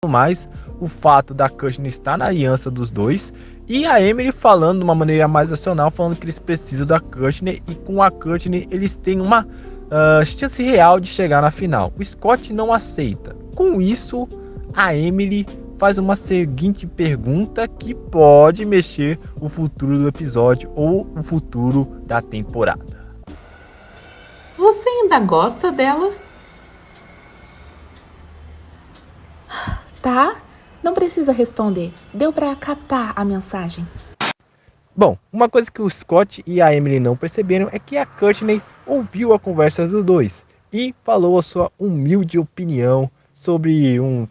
mais o fato da Courtney estar na aliança dos dois e a Emily falando de uma maneira mais racional, falando que eles precisam da Courtney e com a Courtney eles têm uma chance real de chegar na final. O Scott não aceita. Com isso, a Emily faz uma seguinte pergunta que pode mexer o futuro do episódio ou o futuro da temporada. Você ainda gosta dela? Tá? Não precisa responder. Deu pra captar a mensagem. Bom, uma coisa que o Scott e a Emily não perceberam é que a Courtney ouviu a conversa dos dois e falou a sua humilde opinião sobre um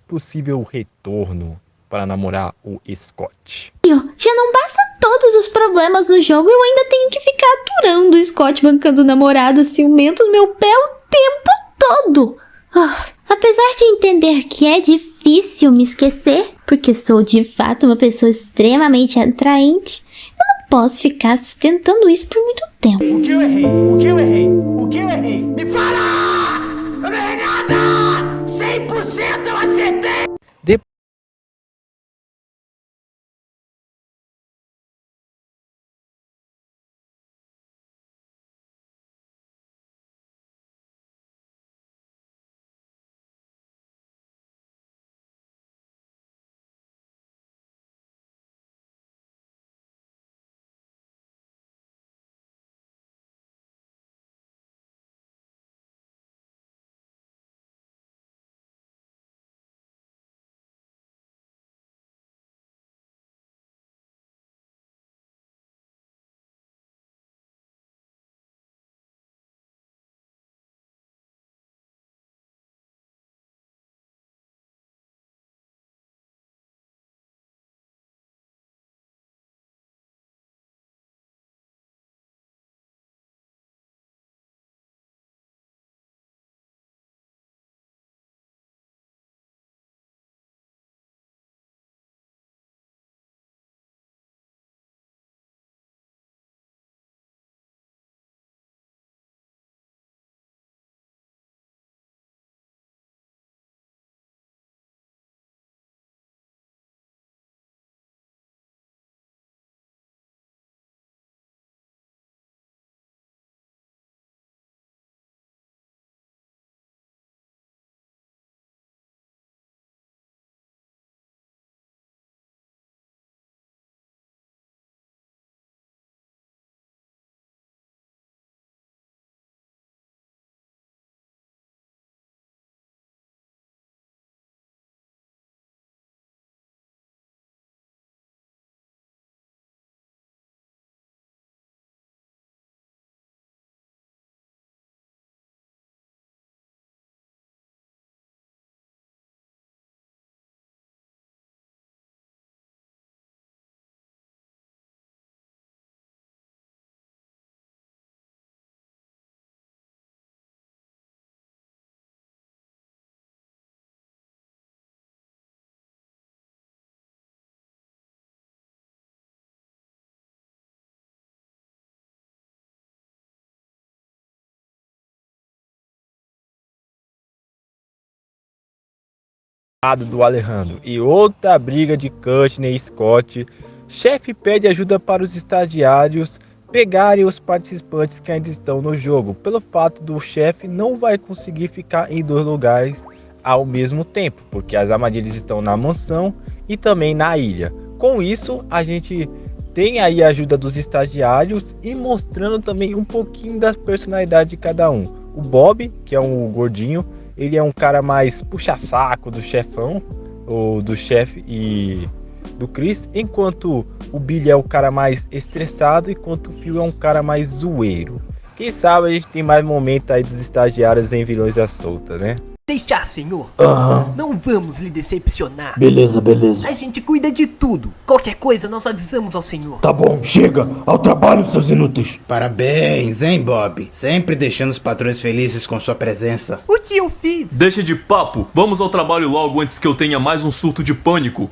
possível retorno para namorar o Scott. Já não basta todos os problemas no jogo, eu ainda tenho que ficar aturando o Scott bancando namorado ciumento no meu pé o tempo todo. Apesar de entender que é difícil me esquecer, porque sou de fato uma pessoa extremamente atraente, eu não posso ficar sustentando isso por muito tempo. O que eu errei? O que eu errei? O que eu errei? Me fala! Eu não errei nada! 100% eu acertei! Do Alejandro e outra briga de Courtney e Scott, chefe pede ajuda para os estagiários pegarem os participantes que ainda estão no jogo, pelo fato do chefe não vai conseguir ficar em dois lugares ao mesmo tempo, porque as armadilhas estão na mansão e também na ilha. Com isso, a gente tem aí a ajuda dos estagiários e mostrando também um pouquinho das personalidades de cada um. O Bob, que é um gordinho, ele é um cara mais puxa-saco do chefão, ou do chefe e do Chris, enquanto o Billy é o cara mais estressado, enquanto o Phil é um cara mais zoeiro. Quem sabe a gente tem mais momentos aí dos estagiários em Vilões à Solta, né? Deixar, senhor. Aham. Não vamos lhe decepcionar. Beleza, beleza. A gente cuida de tudo. Qualquer coisa nós avisamos ao senhor. Tá bom, chega. Ao trabalho, seus inúteis. Parabéns, hein, Bob? Sempre deixando os patrões felizes com sua presença. O que eu fiz? Deixa de papo, vamos ao trabalho logo antes que eu tenha mais um surto de pânico.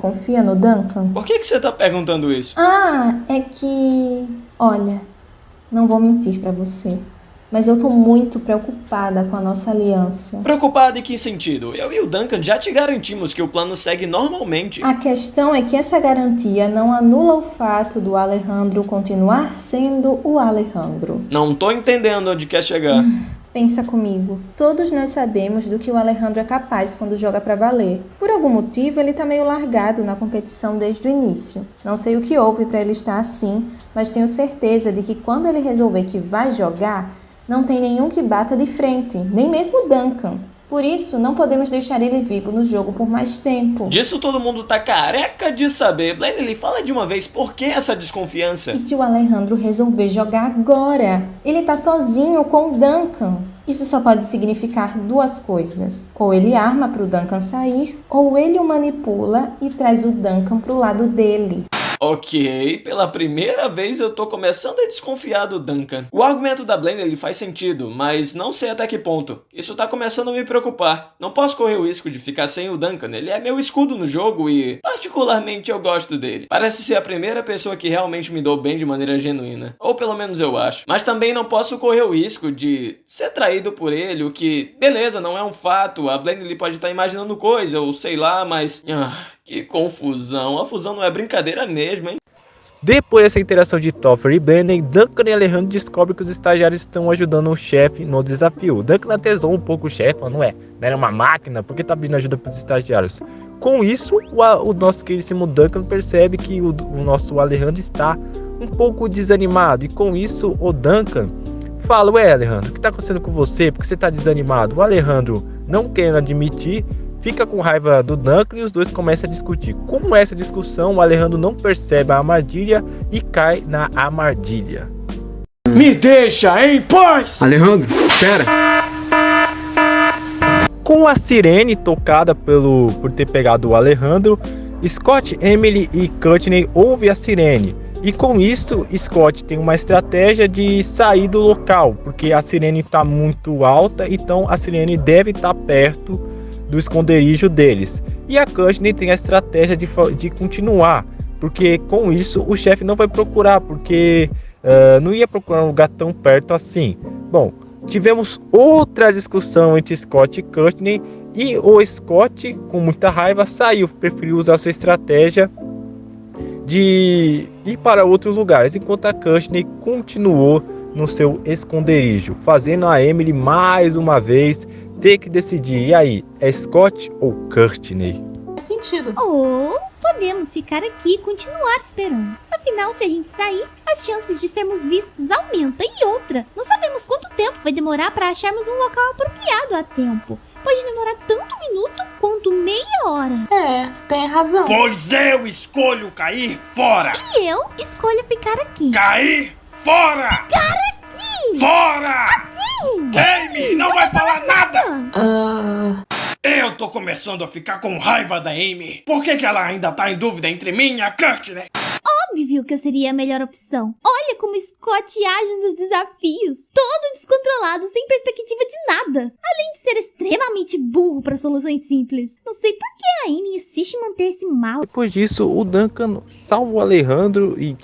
confia no Duncan? Por que você tá perguntando isso? Ah, é que... Olha, não vou mentir pra você, mas eu tô muito preocupada com a nossa aliança. Preocupado em que sentido? Eu e o Duncan já te garantimos que o plano segue normalmente. A questão é que essa garantia não anula o fato do Alejandro continuar sendo o Alejandro. Não tô entendendo onde quer chegar. Pensa comigo. Todos nós sabemos do que o Alejandro é capaz quando joga pra valer. Por algum motivo, ele tá meio largado na competição desde o início. Não sei o que houve pra ele estar assim, mas tenho certeza de que quando ele resolver que vai jogar, não tem nenhum que bata de frente, nem mesmo Duncan. Por isso, não podemos deixar ele vivo no jogo por mais tempo. Disso todo mundo tá careca de saber. Blaney, fala de uma vez, por que essa desconfiança? E se o Alejandro resolver jogar agora? Ele tá sozinho com o Duncan. Isso só pode significar duas coisas. Ou ele arma pro Duncan sair, ou ele o manipula e traz o Duncan pro lado dele. Ok, pela primeira vez eu tô começando a desconfiar do Duncan. O argumento da Blaney faz sentido, mas não sei até que ponto. Isso tá começando a me preocupar. Não posso correr o risco de ficar sem o Duncan, ele é meu escudo no jogo e, particularmente, eu gosto dele. Parece ser a primeira pessoa que realmente me dou bem de maneira genuína. Ou pelo menos eu acho. Mas também não posso correr o risco de ser traído por ele, o que, beleza, não é um fato. A Blaney pode estar imaginando coisa, ou sei lá, mas... que confusão. A fusão não é brincadeira mesmo, hein? Depois dessa interação de Topher e Blaney, Duncan e Alejandro descobrem que os estagiários estão ajudando o chefe no desafio. Duncan atesou um pouco o chefe, falando, não era uma máquina, por que tá pedindo ajuda para os estagiários? Com isso, o nosso queridíssimo Duncan percebe que o nosso Alejandro está um pouco desanimado. E com isso, o Duncan fala, Alejandro, o que está acontecendo com você? Por que você está desanimado? O Alejandro, não querendo admitir, fica com raiva do Duncan e os dois começam a discutir. Como essa discussão, o Alejandro não percebe a armadilha e cai na armadilha. Me deixa em paz! Alejandro, espera! Com a sirene tocada por ter pegado o Alejandro, Scott, Emily e Courtney ouvem a sirene. E com isso, Scott tem uma estratégia de sair do local, porque a sirene está muito alta, então a sirene deve estar perto do esconderijo deles. E a Courtney tem a estratégia de continuar, porque com isso o chefe não vai procurar, porque não ia procurar um lugar tão perto assim. Bom, tivemos outra discussão entre Scott e Courtney, e o Scott, com muita raiva, preferiu usar sua estratégia de ir para outros lugares, enquanto a Courtney continuou no seu esconderijo, fazendo a Emily mais uma vez ter que decidir, e aí, é Scott ou Courtney? Faz sentido. Ou podemos ficar aqui e continuar esperando. Afinal, se a gente sair, as chances de sermos vistos aumentam. E outra, não sabemos quanto tempo vai demorar para acharmos um local apropriado a tempo. Pode demorar tanto minuto quanto meia hora. É, tem razão. Pois eu escolho cair fora! E eu escolho ficar aqui. Cair fora! Ficar aqui! Fora! Aqui! Amy, não vai falar nada! Eu tô começando a ficar com raiva da Amy. Por que ela ainda tá em dúvida entre mim e a Courtney? Óbvio que eu seria a melhor opção. Olha como Scott age nos desafios. Todo descontrolado, sem perspectiva de nada. Além de ser extremamente burro para soluções simples. Não sei por que a Amy insiste em manter esse mal. Depois disso, o Duncan salva o Alejandro e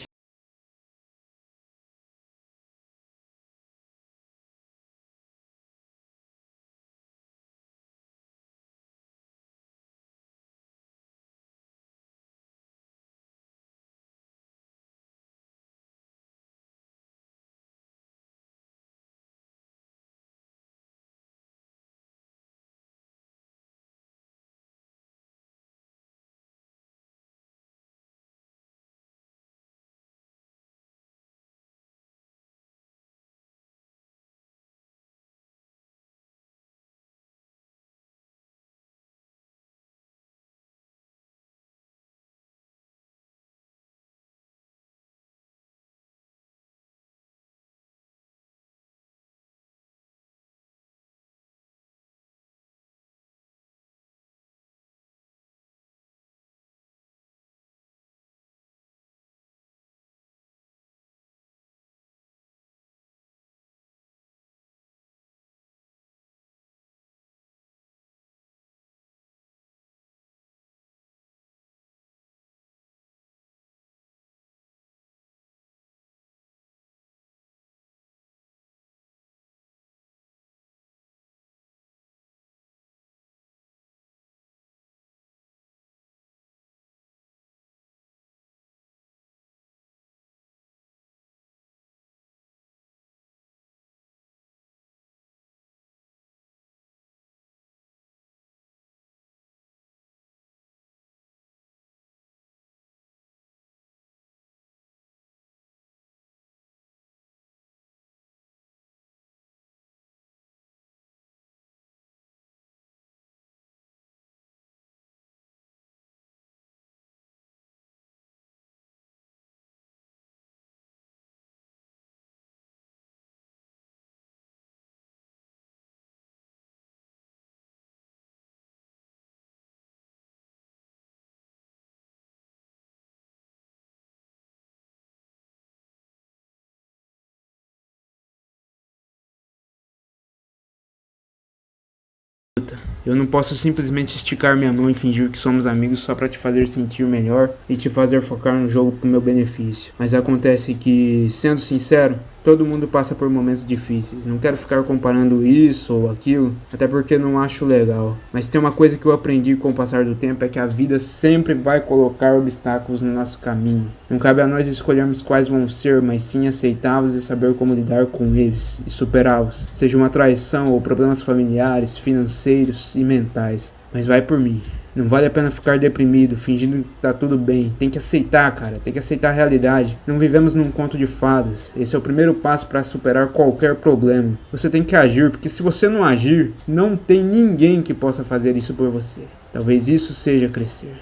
Eu não posso simplesmente esticar minha mão e fingir que somos amigos só pra te fazer sentir melhor e te fazer focar no jogo pro meu benefício. Mas acontece que, sendo sincero, todo mundo passa por momentos difíceis. Não quero ficar comparando isso ou aquilo, até porque não acho legal. Mas tem uma coisa que eu aprendi com o passar do tempo, é que a vida sempre vai colocar obstáculos no nosso caminho. Não cabe a nós escolhermos quais vão ser, mas sim aceitá-los e saber como lidar com eles e superá-los. Seja uma traição ou problemas familiares, financeiros e mentais. Mas vai por mim. Não vale a pena ficar deprimido, fingindo que tá tudo bem. Tem que aceitar, cara. Tem que aceitar a realidade. Não vivemos num conto de fadas. Esse é o primeiro passo para superar qualquer problema. Você tem que agir, porque se você não agir, não tem ninguém que possa fazer isso por você. Talvez isso seja crescer.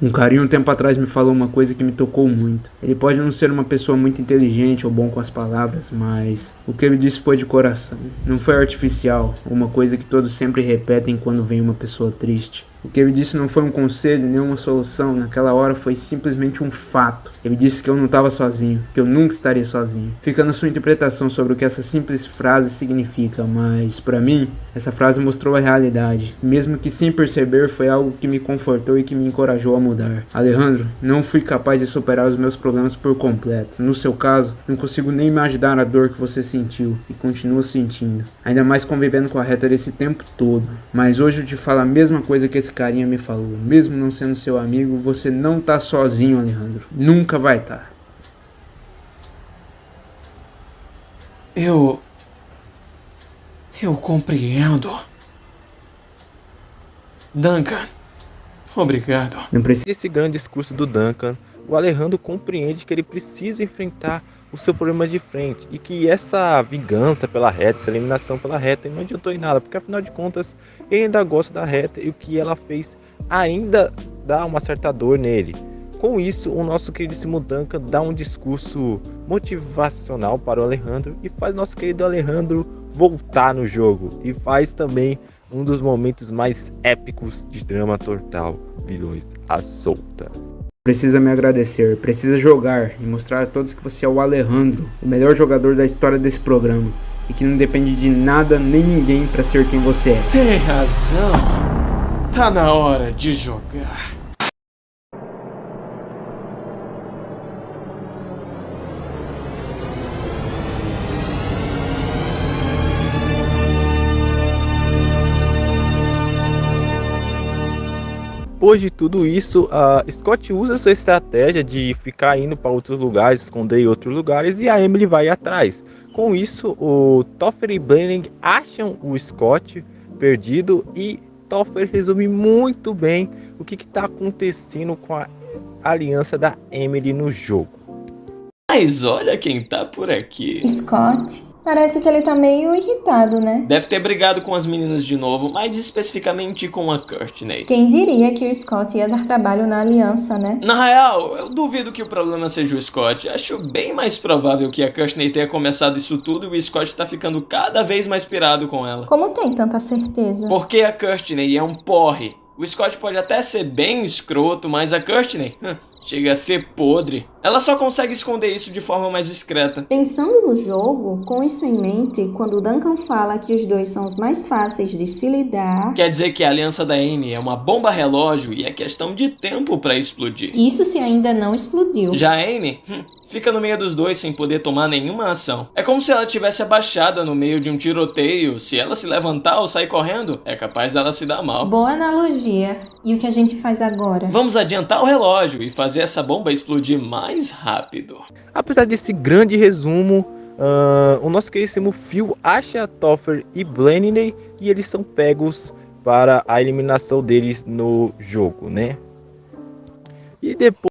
Um carinha um tempo atrás me falou uma coisa que me tocou muito. Ele pode não ser uma pessoa muito inteligente ou bom com as palavras, mas o que ele disse foi de coração. Não foi artificial, uma coisa que todos sempre repetem quando vem uma pessoa triste. O que ele disse não foi um conselho, nem uma solução, naquela hora foi simplesmente um fato. Ele disse que eu não estava sozinho, que eu nunca estaria sozinho. Fica na sua interpretação sobre o que essa simples frase significa, mas para mim, essa frase mostrou a realidade. Mesmo que sem perceber, foi algo que me confortou e que me encorajou a mudar. Alejandro, não fui capaz de superar os meus problemas por completo. No seu caso, não consigo nem imaginar a dor que você sentiu e continua sentindo. Ainda mais convivendo com a Heather esse tempo todo. Mas hoje eu te falo a mesma coisa que esse carinha me falou. Mesmo não sendo seu amigo, você não tá sozinho, Alejandro. Nunca vai tá. Eu compreendo. Duncan, obrigado. Não precisa. Esse grande discurso do Duncan, o Alejandro compreende que ele precisa enfrentar o seu problema de frente e que essa vingança pela Reta, essa eliminação pela Reta não adiantou em nada, porque afinal de contas ele ainda gosta da Reta e o que ela fez ainda dá uma certa dor nele. Com isso, o nosso queridíssimo Duncan dá um discurso motivacional para o Alejandro e faz nosso querido Alejandro voltar no jogo e faz também um dos momentos mais épicos de drama total, vilões à solta. Precisa me agradecer, precisa jogar e mostrar a todos que você é o Alejandro, o melhor jogador da história desse programa e que não depende de nada nem ninguém para ser quem você é. Tem razão. Tá na hora de jogar. Depois de tudo isso, a Scott usa sua estratégia de ficar indo para outros lugares, esconder em outros lugares, e a Emily vai atrás. Com isso, o Topher e Blaney acham o Scott perdido e Topher resume muito bem o que está acontecendo com a aliança da Emily no jogo. Mas olha quem tá por aqui. Scott, parece que ele tá meio irritado, né? Deve ter brigado com as meninas de novo, mais especificamente com a Courtney. Quem diria que o Scott ia dar trabalho na aliança, né? Na real, eu duvido que o problema seja o Scott. Acho bem mais provável que a Courtney tenha começado isso tudo e o Scott tá ficando cada vez mais pirado com ela. Como tem tanta certeza? Porque a Courtney é um porre. O Scott pode até ser bem escroto, mas a Courtney chega a ser podre. Ela só consegue esconder isso de forma mais discreta. Pensando no jogo, com isso em mente, quando o Duncan fala que os dois são os mais fáceis de se lidar... Quer dizer que a aliança da Amy é uma bomba relógio e é questão de tempo pra explodir. Isso se ainda não explodiu. Já a Amy fica no meio dos dois sem poder tomar nenhuma ação. É como se ela tivesse abaixada no meio de um tiroteio. Se ela se levantar ou sair correndo, é capaz dela se dar mal. Boa analogia. E o que a gente faz agora? Vamos adiantar o relógio e fazer essa bomba explodir mais rápido. Apesar desse grande resumo, o nosso queridíssimo Phil acha Topher e Blaney e eles são pegos para a eliminação deles no jogo, né? E depois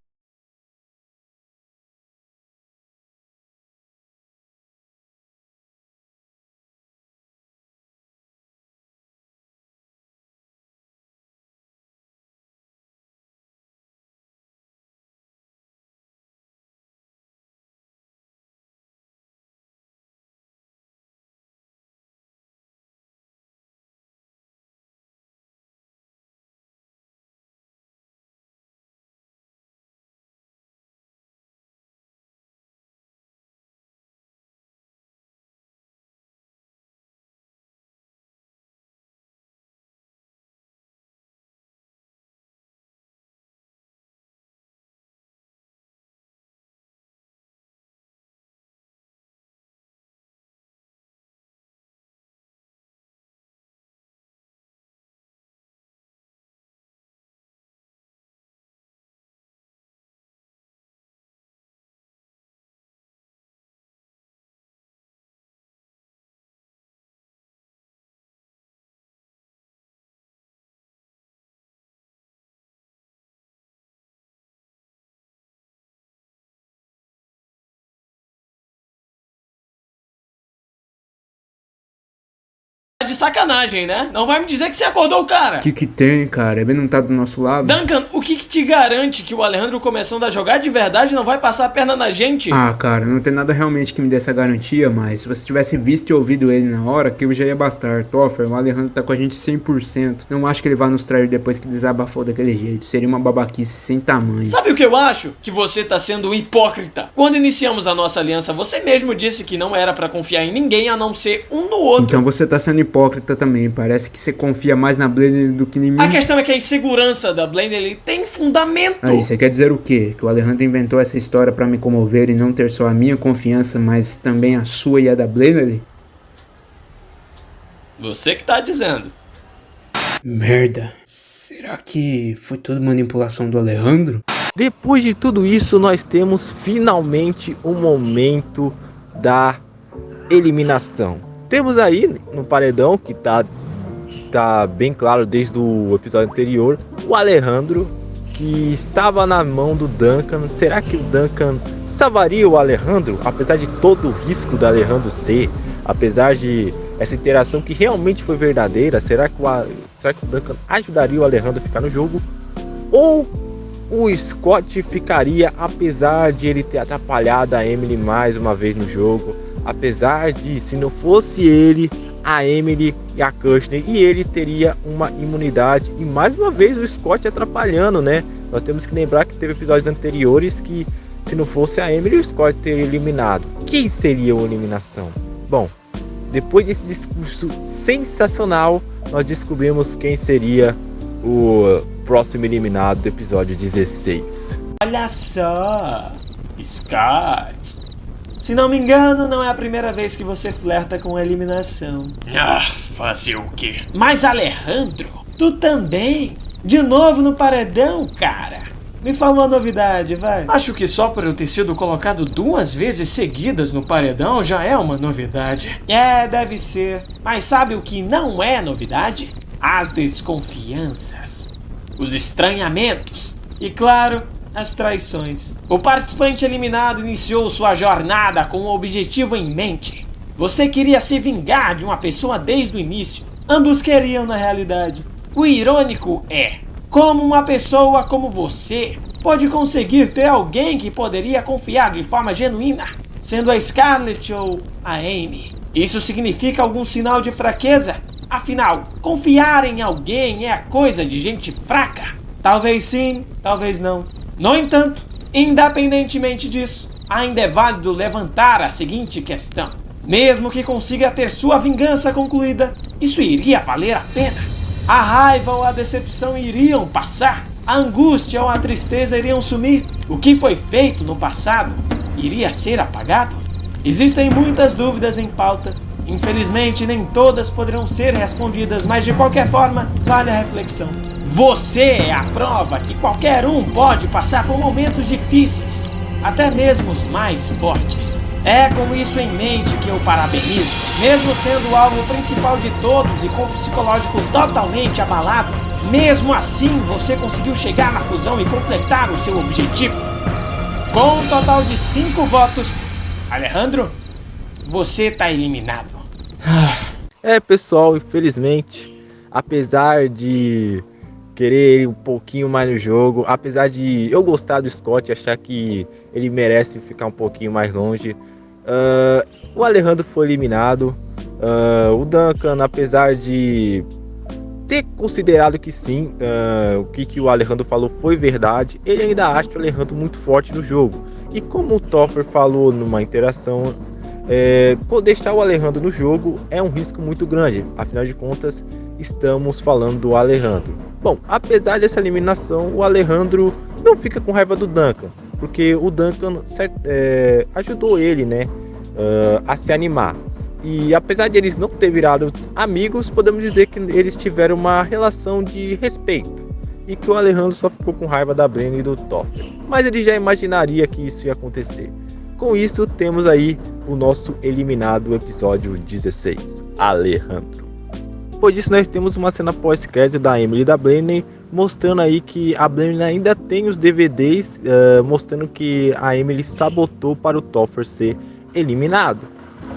de sacanagem, né? Não vai me dizer que você acordou o cara. O que tem, cara? Ele não tá do nosso lado? Duncan, o que te garante que o Alejandro começando a jogar de verdade não vai passar a perna na gente? Ah, cara, não tem nada realmente que me dê essa garantia, mas se você tivesse visto e ouvido ele na hora, aquilo já ia bastar. Toffer, o Alejandro tá com a gente 100%. Não acho que ele vá nos trair depois que desabafou daquele jeito. Seria uma babaquice sem tamanho. Sabe o que eu acho? Que você tá sendo um hipócrita. Quando iniciamos a nossa aliança, você mesmo disse que não era pra confiar em ninguém a não ser um no outro. Então você tá sendo hipócrita também. Parece que você confia mais na Blender do que em mim. A questão é que a insegurança da Blender ele tem fundamento. Aí, você quer dizer o quê? Que o Alejandro inventou essa história pra me comover e não ter só a minha confiança, mas também a sua e a da Blender? Você que tá dizendo. Merda. Será que foi tudo manipulação do Alejandro? Depois de tudo isso, nós temos finalmente o momento da eliminação. Temos aí no paredão, que tá bem claro desde o episódio anterior, o Alejandro, que estava na mão do Duncan. Será que o Duncan salvaria o Alejandro? Apesar de todo o risco do Alejandro ser, apesar de essa interação que realmente foi verdadeira, será que o Duncan ajudaria o Alejandro a ficar no jogo? Ou o Scott ficaria, apesar de ele ter atrapalhado a Emily mais uma vez no jogo, apesar de, se não fosse ele, a Emily e a Kirsten, e ele teria uma imunidade, e mais uma vez o Scott atrapalhando, né? Nós temos que lembrar que teve episódios anteriores que, se não fosse a Emily, o Scott teria eliminado. Quem seria a eliminação? Bom, depois desse discurso sensacional, nós descobrimos quem seria o próximo eliminado do episódio 16. Olha só, Scott. Se não me engano, não é a primeira vez que você flerta com a eliminação. Fazer o quê? Mas Alejandro, tu também? De novo no paredão, cara? Me fala uma novidade, vai. Acho que só por eu ter sido colocado 2 vezes seguidas no paredão já é uma novidade. Deve ser. Mas sabe o que não é novidade? As desconfianças, os estranhamentos e, claro, as traições. O participante eliminado iniciou sua jornada com um objetivo em mente. Você queria se vingar de uma pessoa desde o início. Ambos queriam, na realidade. O irônico é, como uma pessoa como você pode conseguir ter alguém que poderia confiar de forma genuína, sendo a Scarlett ou a Amy? Isso significa algum sinal de fraqueza? Afinal, confiar em alguém é a coisa de gente fraca? Talvez sim, talvez não. No entanto, independentemente disso, ainda é válido levantar a seguinte questão. Mesmo que consiga ter sua vingança concluída, isso iria valer a pena? A raiva ou a decepção iriam passar? A angústia ou a tristeza iriam sumir? O que foi feito no passado iria ser apagado? Existem muitas dúvidas em pauta. Infelizmente, nem todas poderão ser respondidas, mas de qualquer forma, vale a reflexão. Você é a prova que qualquer um pode passar por momentos difíceis, até mesmo os mais fortes. É com isso em mente que eu parabenizo. Mesmo sendo o alvo principal de todos e com o psicológico totalmente abalado, mesmo assim você conseguiu chegar na fusão e completar o seu objetivo. Com um total de 5 votos, Alejandro, você tá eliminado. Pessoal, infelizmente, apesar de querer ele um pouquinho mais no jogo, apesar de eu gostar do Scott, achar que ele merece ficar um pouquinho mais longe, o Alejandro foi eliminado. O Duncan, apesar de ter considerado que sim, o que o Alejandro falou foi verdade, ele ainda acha o Alejandro muito forte no jogo. E como o Toffer falou numa interação, deixar o Alejandro no jogo é um risco muito grande. Afinal de contas, estamos falando do Alejandro. Bom, apesar dessa eliminação, o Alejandro não fica com raiva do Duncan, porque o Duncan ajudou ele, né, a se animar. E apesar de eles não terem virado amigos, podemos dizer que eles tiveram uma relação de respeito. E que o Alejandro só ficou com raiva da Brenna e do Toffer. Mas ele já imaginaria que isso ia acontecer. Com isso, temos aí o nosso eliminado episódio 16, Alejandro. Depois disso, nós temos uma cena pós-crédito da Emily e da Brenna, mostrando aí que a Brenna ainda tem os DVDs, mostrando que a Emily sabotou para o Toffer ser eliminado.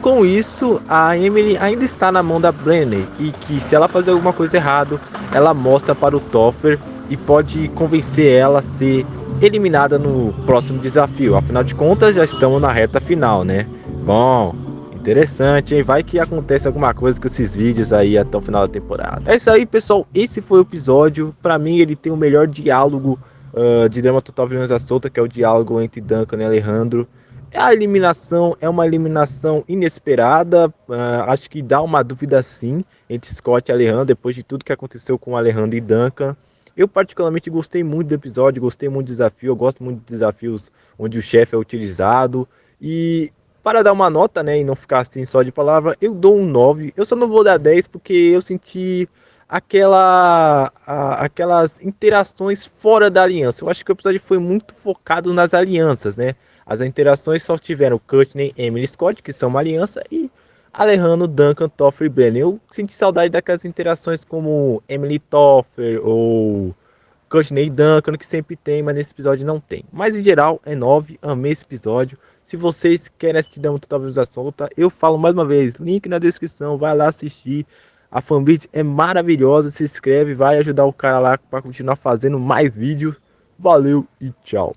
Com isso, a Emily ainda está na mão da Brenner e que se ela fazer alguma coisa errada, ela mostra para o Topher e pode convencer ela a ser eliminada no próximo desafio. Afinal de contas, já estamos na reta final, né? Bom, interessante, hein? Vai que acontece alguma coisa com esses vídeos aí até o final da temporada. É isso aí, pessoal. Esse foi o episódio. Pra mim, ele tem o melhor diálogo de Drama Total Violência Solta, que é o diálogo entre Duncan e Alejandro. A eliminação é uma eliminação inesperada. Acho que dá uma dúvida sim entre Scott e Alejandro, depois de tudo que aconteceu com Alejandro e Duncan. Eu particularmente gostei muito do episódio, gostei muito do desafio. Eu gosto muito de desafios onde o chefe é utilizado. E para dar uma nota, né, e não ficar assim só de palavra, eu dou um 9. Eu só não vou dar 10 porque eu senti aquelas interações fora da aliança. Eu acho que o episódio foi muito focado nas alianças, né? As interações só tiveram Courtney, Emily e Scott, que são uma aliança, e Alejandro, Duncan, Topher e Brenner. Eu senti saudade daquelas interações como Emily e Topher ou Courtney e Duncan, que sempre tem, mas nesse episódio não tem. Mas em geral é 9, amei esse episódio. Se vocês querem assistir Drama Total Violência Solta, eu falo mais uma vez, link na descrição, vai lá assistir. A fanbase é maravilhosa, se inscreve, vai ajudar o cara lá para continuar fazendo mais vídeos. Valeu e tchau.